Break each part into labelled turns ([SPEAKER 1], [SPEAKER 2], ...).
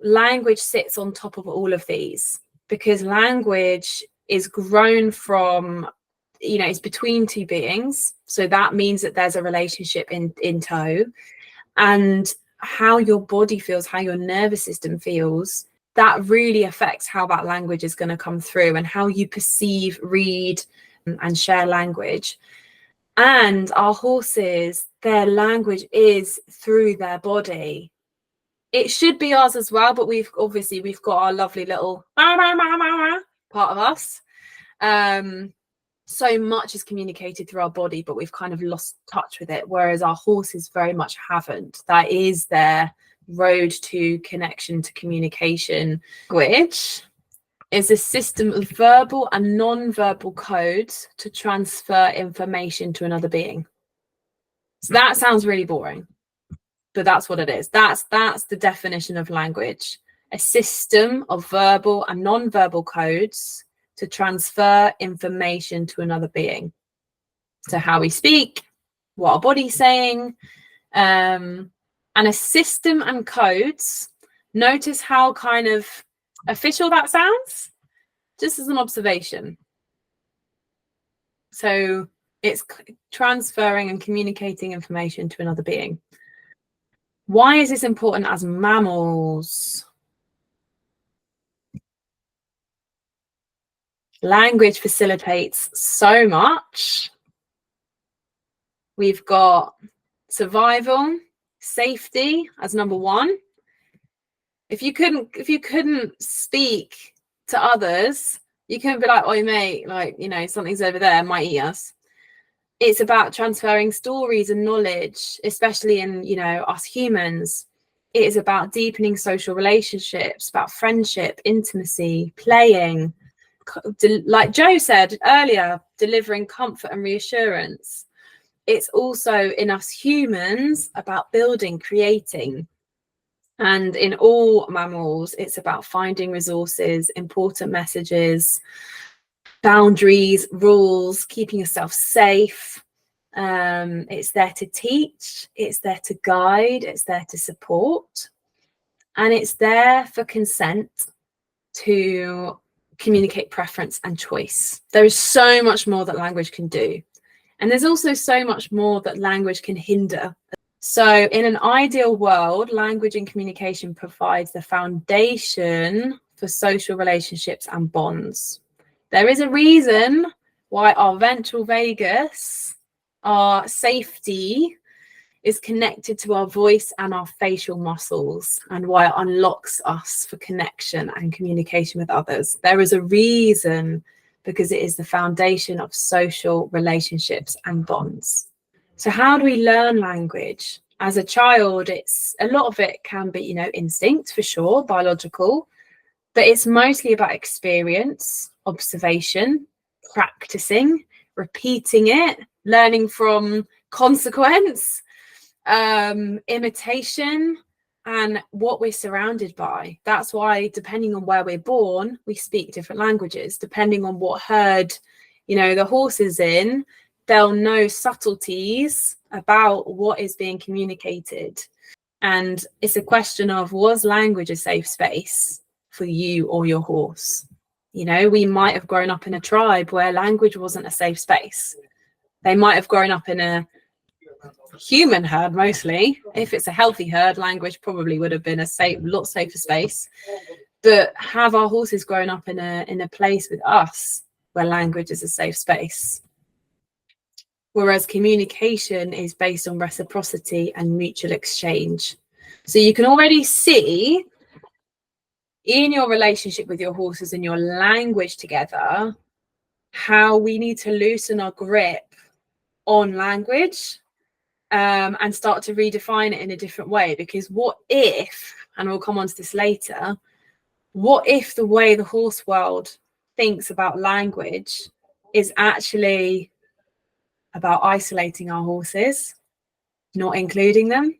[SPEAKER 1] language sits on top of all of these, because language is grown from, you know, it's between two beings. So that means that there's a relationship in tow. And how your body feels, how your nervous system feels, that really affects how that language is going to come through, and how you perceive, read, and share language. And our horses, their language is through their body. It should be ours as well, but we've got our lovely little part of us. So much is communicated through our body, but we've kind of lost touch with it, whereas our horses very much haven't. That is their road to connection, to communication. Language is a system of verbal and non-verbal codes to transfer information to another being. So that sounds really boring, but that's what it is. That's the definition of language: a system of verbal and non-verbal codes to transfer information to another being. So how we speak, what our body's saying, and a system and codes. Notice how kind of official that sounds, just as an observation. So it's transferring and communicating information to another being. Why is this important as mammals? Language facilitates so much. We've got survival, safety as number one. If you couldn't speak to others, you couldn't be like, "Oi, mate, like, you know, something's over there, might eat us." It's about transferring stories and knowledge, especially in, you know, us humans. It is about deepening social relationships, about friendship, intimacy, playing. Like Joe said earlier, delivering comfort and reassurance. It's also, in us humans, about building, creating. And in all mammals, it's about finding resources, important messages, boundaries, rules, keeping yourself safe. It's there to teach, it's there to guide, it's there to support, and it's there for consent, to communicate preference and choice. There is so much more that language can do. And there's also so much more that language can hinder. So in an ideal world, language and communication provides the foundation for social relationships and bonds. There is a reason why our ventral vagus, our safety, is connected to our voice and our facial muscles, and why it unlocks us for connection and communication with others. There is a reason, because it is the foundation of social relationships and bonds. So how do we learn language? As a child, a lot of it can be, you know, instinct for sure, biological, but it's mostly about experience, observation, practicing, repeating it, learning from consequence, imitation, and what we're surrounded by. That's why, depending on where we're born, we speak different languages. Depending on what herd, you know, the horse is in, they'll know subtleties about what is being communicated. And it's a question of, was language a safe space for you or your horse? You know, we might have grown up in a tribe where language wasn't a safe space. They might have grown up in a human herd mostly. If it's a healthy herd, language probably would have been a lot safer space. But have our horses grown up in a place with us where language is a safe space? Whereas communication is based on reciprocity and mutual exchange. So you can already see in your relationship with your horses and your language together how we need to loosen our grip on language, and start to redefine it in a different way. Because what if, and we'll come on to this later, what if the way the horse world thinks about language is actually about isolating our horses, not including them?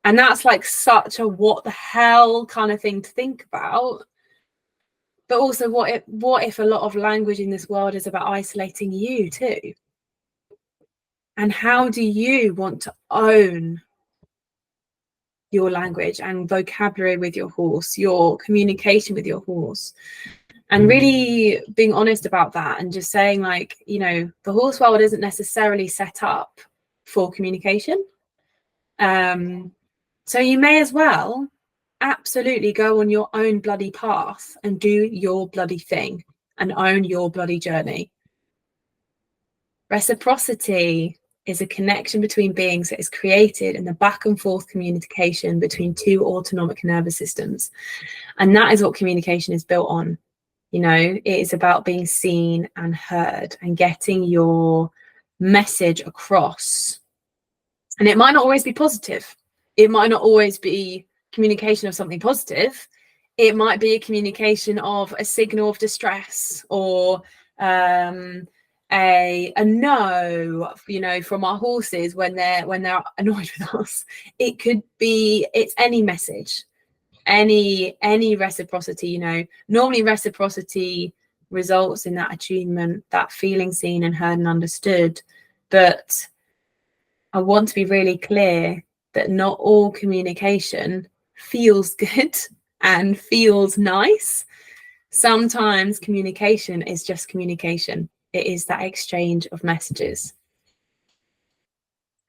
[SPEAKER 1] And that's like such a what the hell kind of thing to think about. But also, what if a lot of language in this world is about isolating you too? And how do you want to own your language and vocabulary with your horse, your communication with your horse, and really being honest about that, and just saying, like, you know, the horse world isn't necessarily set up for communication. So you may as well absolutely go on your own bloody path and do your bloody thing and own your bloody journey. Reciprocity is a connection between beings that is created in the back and forth communication between two autonomic nervous systems. And that is what communication is built on. You know, it is about being seen and heard and getting your message across. And it might not always be positive. It might not always be communication of something positive. It might be a communication of a signal of distress, or a no, you know, from our horses when they're annoyed with us. It could be, it's any message, any reciprocity. You know, normally reciprocity results in that attunement, that feeling seen and heard and understood. But I want to be really clear that not all communication feels good and feels nice. Sometimes communication is just communication. It is that exchange of messages.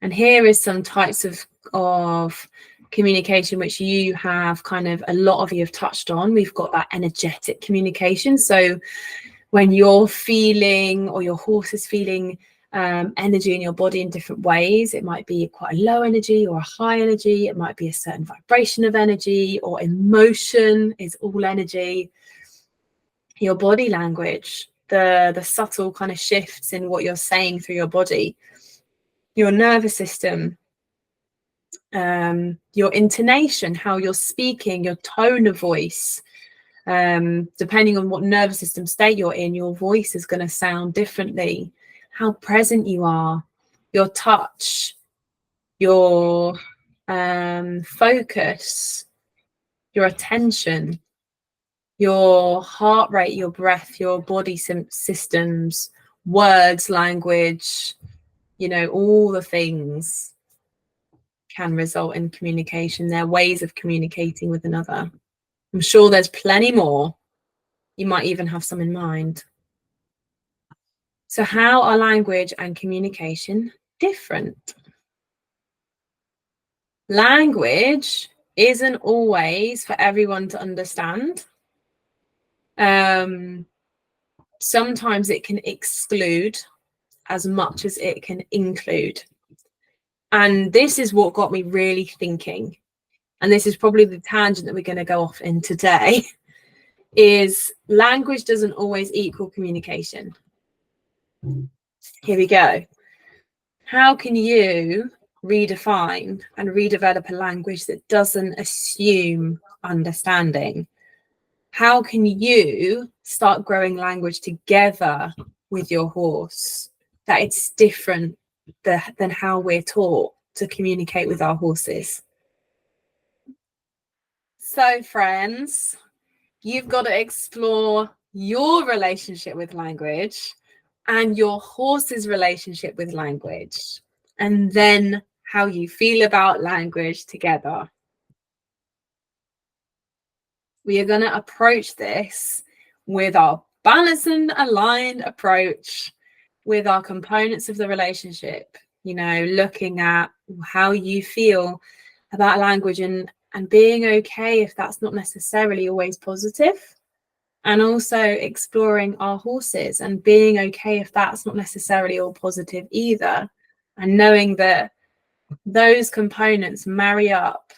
[SPEAKER 1] And here is some types of communication which you have kind of, a lot of you have touched on. We've got that energetic communication. So when you're feeling, or your horse is feeling, energy in your body in different ways. It might be quite a low energy or a high energy. It might be a certain vibration of energy, or emotion is all energy. Your body language, the subtle kind of shifts in what you're saying through your body, your nervous system, your intonation, how you're speaking, your tone of voice. Depending on what nervous system state you're in, your voice is going to sound differently. How present you are, your touch, your focus, your attention, your heart rate, your breath, your body systems, words, language, you know, all the things can result in communication. They're ways of communicating with another. I'm sure there's plenty more. You might even have some in mind. So how are language and communication different? Language isn't always for everyone to understand. Sometimes it can exclude as much as it can include. And this is what got me really thinking. And this is probably the tangent that we're going to go off in today, is language doesn't always equal communication. Here we go. How can you redefine and redevelop a language that doesn't assume understanding? How can you start growing language together with your horse that it's different than how we're taught to communicate with our horses? So, friends, you've got to explore your relationship with language and your horse's relationship with language, and then how you feel about language together. We are going to approach this with our balanced and aligned approach, with our components of the relationship, you know, looking at how you feel about language, and being okay if that's not necessarily always positive. And also exploring our horses and being okay if that's not necessarily all positive either. And knowing that those components marry up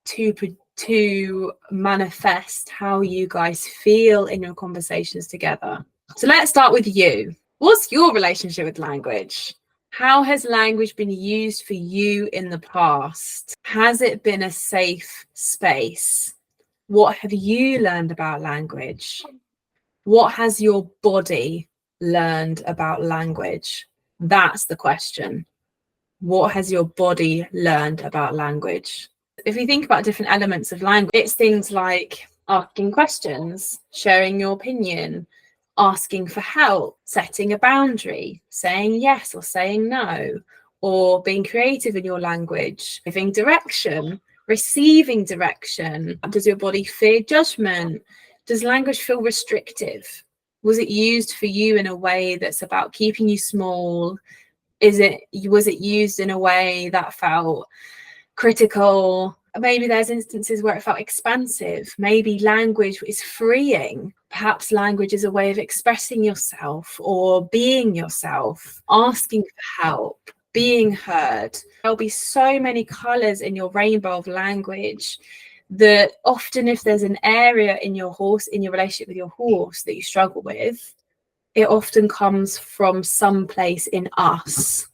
[SPEAKER 1] to manifest how you guys feel in your conversations together. So let's start with you. What's your relationship with language? How has language been used for you in the past? Has it been a safe space? What have you learned about language? What has your body learned about language? That's the question. What has your body learned about language? If you think about different elements of language, it's things like asking questions, sharing your opinion, asking for help, setting a boundary, saying yes or saying no, or being creative in your language, giving direction, receiving direction? Does your body fear judgment? Does language feel restrictive? Was it used for you in a way that's about keeping you small? Was it used in a way that felt critical? Maybe there's instances where it felt expansive. Maybe language is freeing. Perhaps language is a way of expressing yourself or being yourself, asking for help, being heard. There'll be so many colors in your rainbow of language that often, if there's an area in your relationship with your horse that you struggle with, it often comes from some place in us.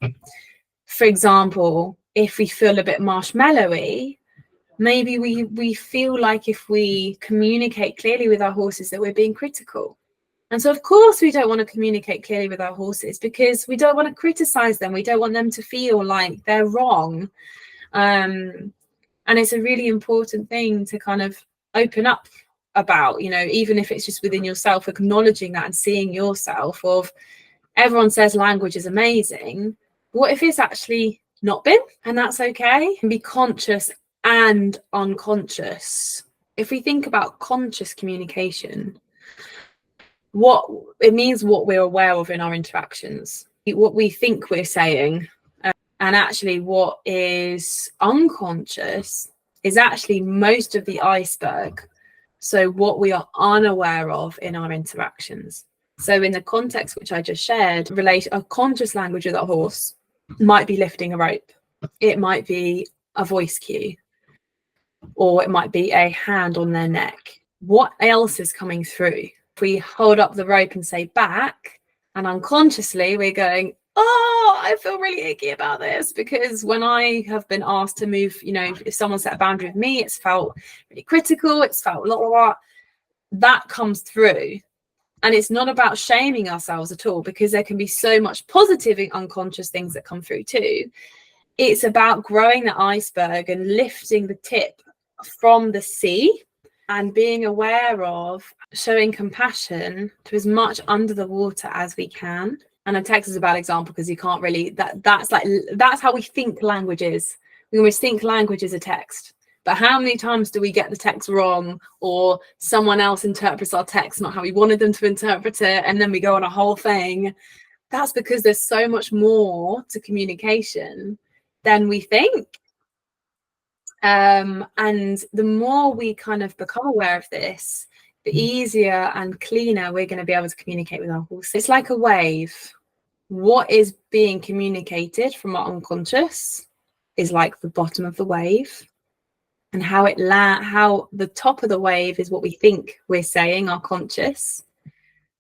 [SPEAKER 1] For example, if we feel a bit marshmallowy, maybe we feel like if we communicate clearly with our horses that we're being critical. And so, of course, we don't want to communicate clearly with our horses because we don't want to criticize them. We don't want them to feel like they're wrong. And it's a really important thing to kind of open up about, even if it's just within yourself, acknowledging that and seeing yourself of, everyone says language is amazing. What if it's actually not been? And that's okay. And be conscious and unconscious. If we think about conscious communication, what it means, what we're aware of in our interactions, what we think we're saying, and actually what is unconscious is actually most of the iceberg. So what we are unaware of in our interactions. So in the context which I just shared, a conscious language with a horse might be lifting a rope. It might be a voice cue, or it might be a hand on their neck. What else is coming through? If we hold up the rope and say back, and unconsciously we're going, oh, I feel really icky about this, because when I have been asked to move, if someone set a boundary with me, it's felt really critical, it's felt blah, blah, blah. That comes through. And it's not about shaming ourselves at all, because there can be so much positive and unconscious things that come through too. It's about growing the iceberg and lifting the tip from the sea and being aware of showing compassion to as much under the water as we can. And a text is a bad example because you can't really, that's how we think language is. We always think language is a text. But how many times do we get the text wrong, or someone else interprets our text not how we wanted them to interpret it, and then we go on a whole thing? That's because there's so much more to communication than we think. And the more we kind of become aware of this, the easier and cleaner we're going to be able to communicate with our horse. It's like a wave. What is being communicated from our unconscious is like the bottom of the wave, and how the top of the wave is what we think we're saying, our conscious,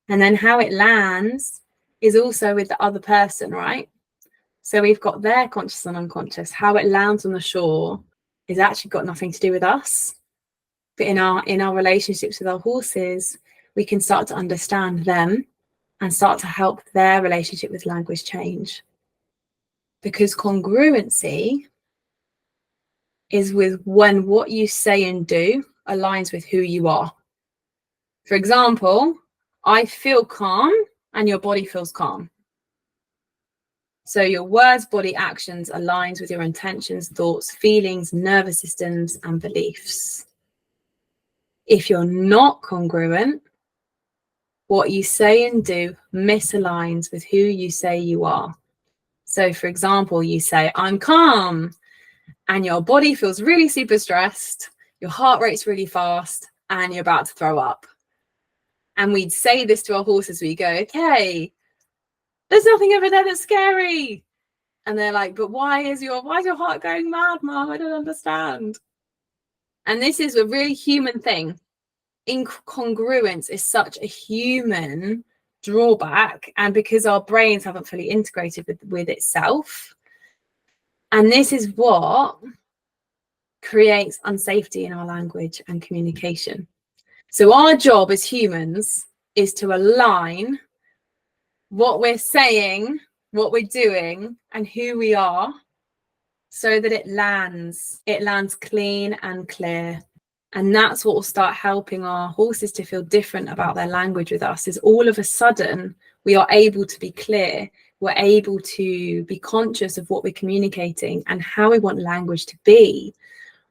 [SPEAKER 1] and then how it lands is also with the other person, right? So we've got their conscious and unconscious. How it lands on the shore is actually got nothing to do with us. But in our relationships with our horses, we can start to understand them and start to help their relationship with language change. Because congruency is with when what you say and do aligns with who you are. For example, I feel calm and your body feels calm. So your words, body, actions aligns with your intentions, thoughts, feelings, nervous systems, and beliefs. If you're not congruent, what you say and do misaligns with who you say you are. So for example, you say, I'm calm, and your body feels really super stressed, your heart rate's really fast, and you're about to throw up. And we'd say this to our horses. We go, okay, there's nothing over there that's scary. And they're like, but why is your heart going mad, Mom? I don't understand. And this is a really human thing. Incongruence is such a human drawback, and because our brains haven't fully integrated with itself. And this is what creates unsafety in our language and communication. So our job as humans is to align what we're saying, what we're doing, and who we are, so that it lands clean and clear. And that's what will start helping our horses to feel different about their language with us, is all of a sudden we are able to be clear. We're able to be conscious of what we're communicating and how we want language to be,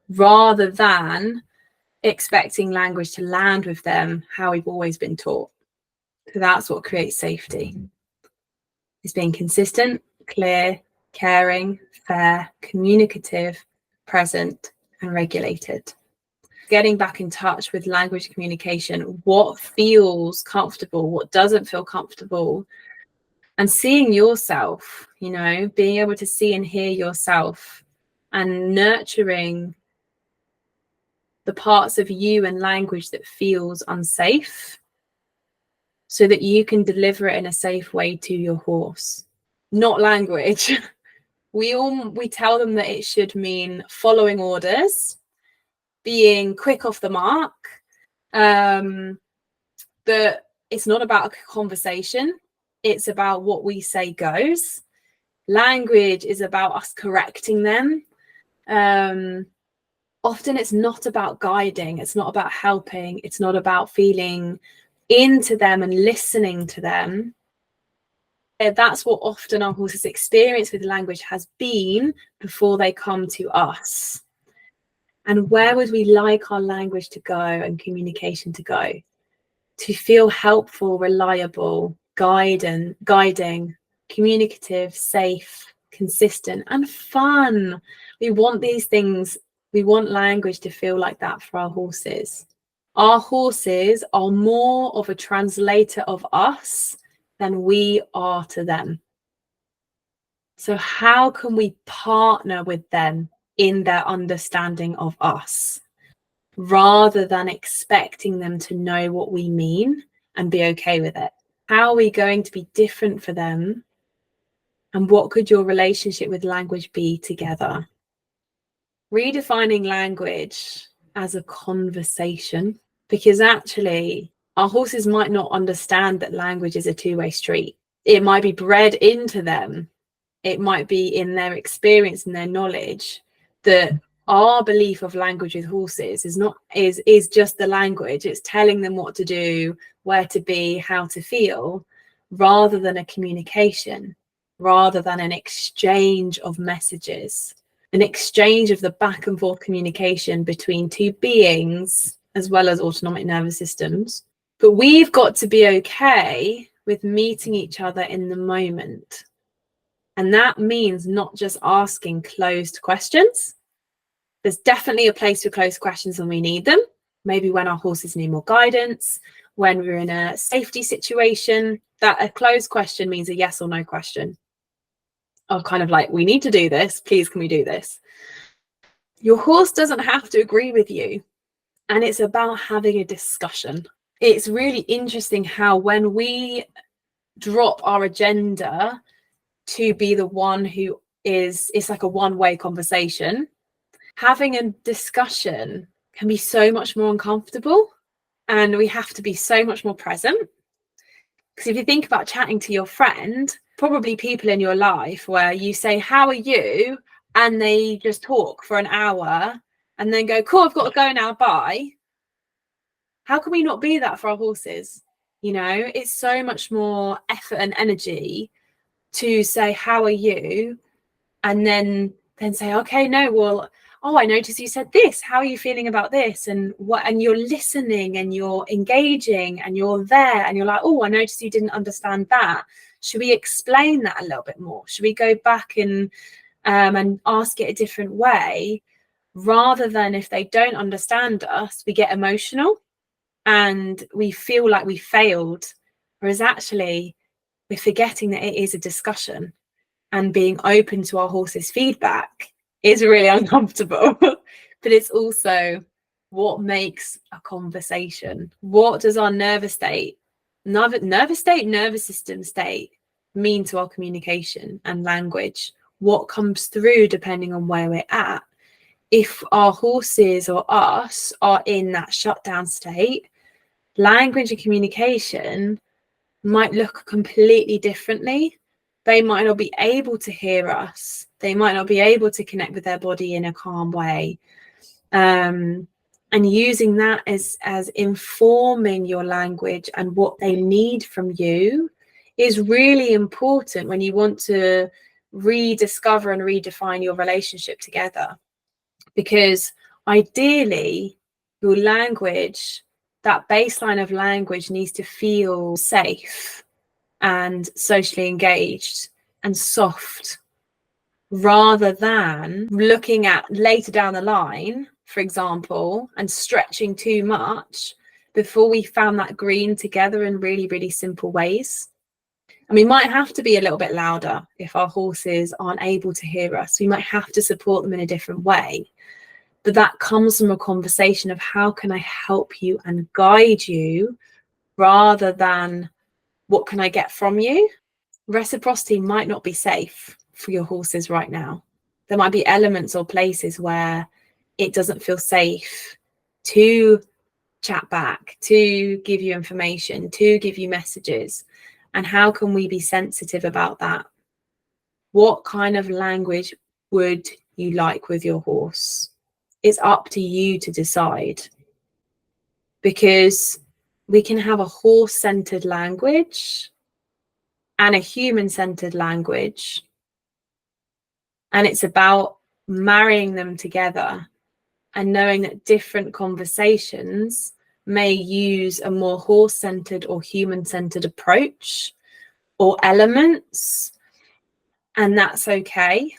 [SPEAKER 1] rather than expecting language to land with them how we've always been taught. So that's what creates safety. It's being consistent, clear, caring, fair, communicative, present, and regulated. Getting back in touch with language communication, what feels comfortable, what doesn't feel comfortable, and seeing yourself, you know, being able to see and hear yourself and nurturing the parts of you and language that feels unsafe so that you can deliver it in a safe way to your horse. Not language. We tell them that it should mean following orders, being quick off the mark, that it's not about a conversation, it's about what we say goes. Language is about us correcting them. Often it's not about guiding, it's not about helping, it's not about feeling into them and listening to them. That's what often our horses' experience with language has been before they come to us. And where would we like our language to go and communication to go? To feel helpful, reliable, guiding, communicative, safe, consistent, and fun. We want these things. We want language to feel like that for our horses. Our horses are more of a translator of us than we are to them. So how can we partner with them in their understanding of us, rather than expecting them to know what we mean and be okay with it? How are we going to be different for them? And what could your relationship with language be together? Redefining language as a conversation, because actually our horses might not understand that language is a two-way street. It might be bred into them. It might be in their experience and their knowledge that our belief of language with horses is just the language. It's telling them what to do, where to be, how to feel, rather than a communication, rather than an exchange of messages, an exchange of the back and forth communication between two beings, as well as autonomic nervous systems. But we've got to be okay with meeting each other in the moment. And that means not just asking closed questions. There's definitely a place for closed questions when we need them. Maybe when our horses need more guidance, when we're in a safety situation, that a closed question means a yes or no question. Of kind of like, we need to do this, please can we do this? Your horse doesn't have to agree with you. And it's about having a discussion. It's really interesting how when we drop our agenda to be the one who it's like a one-way conversation, having a discussion can be so much more uncomfortable, and we have to be so much more present. Because if you think about chatting to your friend, probably people in your life where you say, how are you? And they just talk for an hour and then go, cool, I've got to go now, bye. How can we not be that for our horses? You know, it's so much more effort and energy to say, how are you? And then say, okay, no, well, oh, I noticed you said this. How are you feeling about this? And you're listening and you're engaging and you're there and you're like, oh, I noticed you didn't understand that. Should we explain that a little bit more? Should we go back and ask it a different way? Rather than, if they don't understand us, we get emotional and we feel like we failed. Whereas actually, we're forgetting that it is a discussion, and being open to our horse's feedback is really uncomfortable. But it's also what makes a conversation. What does our nervous system state mean to our communication and language? What comes through depending on where we're at? If our horses or us are in that shutdown state, language and communication might look completely differently. They might not be able to hear us. They might not be able to connect with their body in a calm way. And using that as informing your language and what they need from you is really important when you want to rediscover and redefine your relationship together. Because Ideally, your language, that baseline of language, needs to feel safe and socially engaged and soft, rather than looking at later down the line, for example, and stretching too much before we found that green together in really, really simple ways. And we might have to be a little bit louder if our horses aren't able to hear us. We might have to support them in a different way. But that comes from a conversation of how can I help you and guide you, rather than what can I get from you? Reciprocity might not be safe for your horses right now. There might be elements or places where it doesn't feel safe to chat back, to give you information, to give you messages. And how can we be sensitive about that? What kind of language would you like with your horse? It's up to you to decide, because we can have a horse-centered language and a human-centered language, and it's about marrying them together and knowing that different conversations may use a more horse-centered or human-centered approach or elements, and that's okay.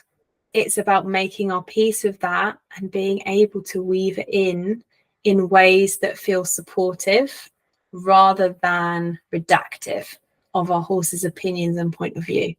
[SPEAKER 1] It's about making our peace with that and being able to weave it in ways that feel supportive rather than reductive of our horse's opinions and point of view.